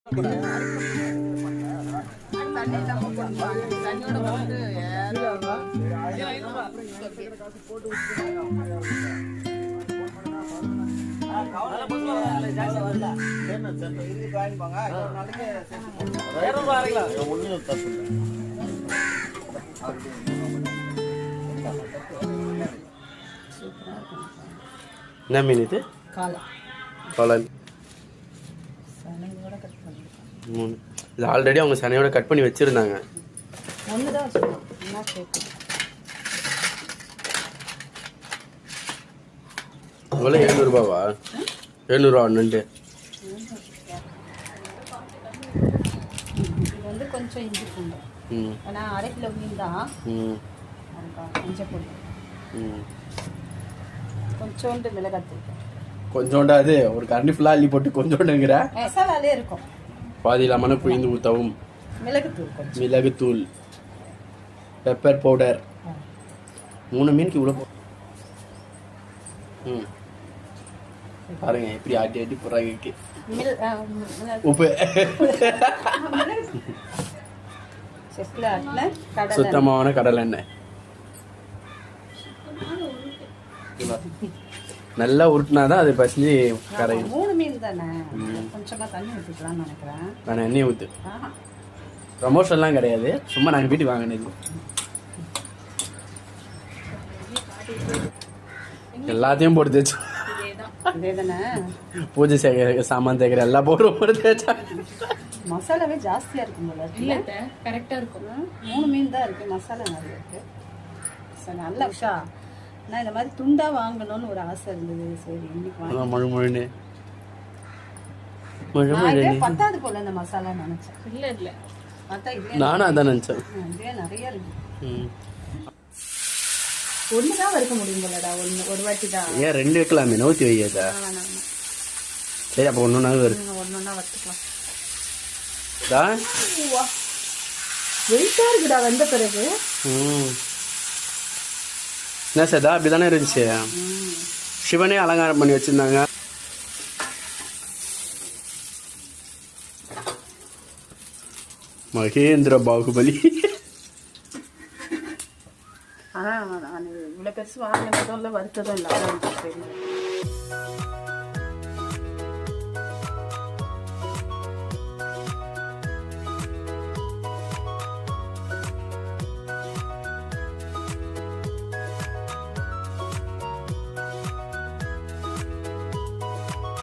என்ன மீன் இது? காளான். இது ஆல்ரெடி அவங்க சனையோட கட் பண்ணி வச்சிருந்தாங்க. எவ்வளோ? 700 ரூபாவா? 700 ரூபா ஒன்று. கொஞ்சம் இஞ்சி பூண்டு, ஏன்னா 1/2 கிலோ மீன் தான். கொஞ்சம் போட்டு கொஞ்சோண்டு மிளகாத்தூள், கொஞ்சோண்டா. அது ஒரு கரண்டி ஃபுல்லாக அள்ளி போட்டு கொஞ்சோண்டுங்கிற மசாலாலே இருக்கும். பாதி இல்லாம புழிந்து ஊற்றவும். மிளகுத்தூள், பெப்பர் பவுடர். 3 மீனுக்கு இவ்வளோ. பாருங்க எப்படி ஆட்டி ஆட்டி போடுறாங்க. உப்பு, சுத்தமான கடலை எண்ணெய் நல்லா உருட்டினாதான் அது பசிஞ்சு கரையும். 3 மீன் தானே, கொஞ்சமா தண்ணி ஊற்றிக்கலாம்னு நினைக்கிறேன். நான் எண்ணெய் ஊற்று. ப்ரமோஷன்லாம் கிடையாது, சும்மா நாங்கள் வீட்டுக்கு வாங்கினது. எல்லாத்தையும் போட்டு தேய்ச்சா பூஜை செய்கிற சாமான் தேய்க்கிற எல்லா பவுடரும் போட்டு தேய்ச்சா மசாலாவே ஜாஸ்தியா இருக்கும் போல. இல்ல கரெக்டா இருக்கும். 3 மீன் தான் இருக்கு, மசாலா நிறைய இருக்கு. நல்ல விஷா. நான் இந்த மாதிரி துண்டா வாங்கணும்னு ஒரு ஆசை இருந்தது. சரி இன்னைக்கு வாங்க. முழுமுழுன்னு பத்தாது போல இந்த மசாலா நினைச்சேன். இல்ல நானும் அதான் நினைச்சேன். இதுவே நிறைய இருக்கு. ஒண்ணுதான் வறுக்க முடியும் போலடா. ஒரு வாட்டி தான். ஏன் 2 வைக்கலாமே? நோத்தி வைக்காதா? சரி அப்போ ஒன்னொன்னா வறுத்துக்கலாம். வெயிட்டா இருக்குடா வந்த பிறகு. என்ன சார் அப்படிதானே இருந்துச்சு. சிவனே அலங்காரம் பண்ணி வச்சிருந்தாங்க. மகேந்திர பாகுபலி. ஆனா நான் இவ்வளவு பெருசு வாங்கினதும் இல்லை, வருத்ததும் இல்லை.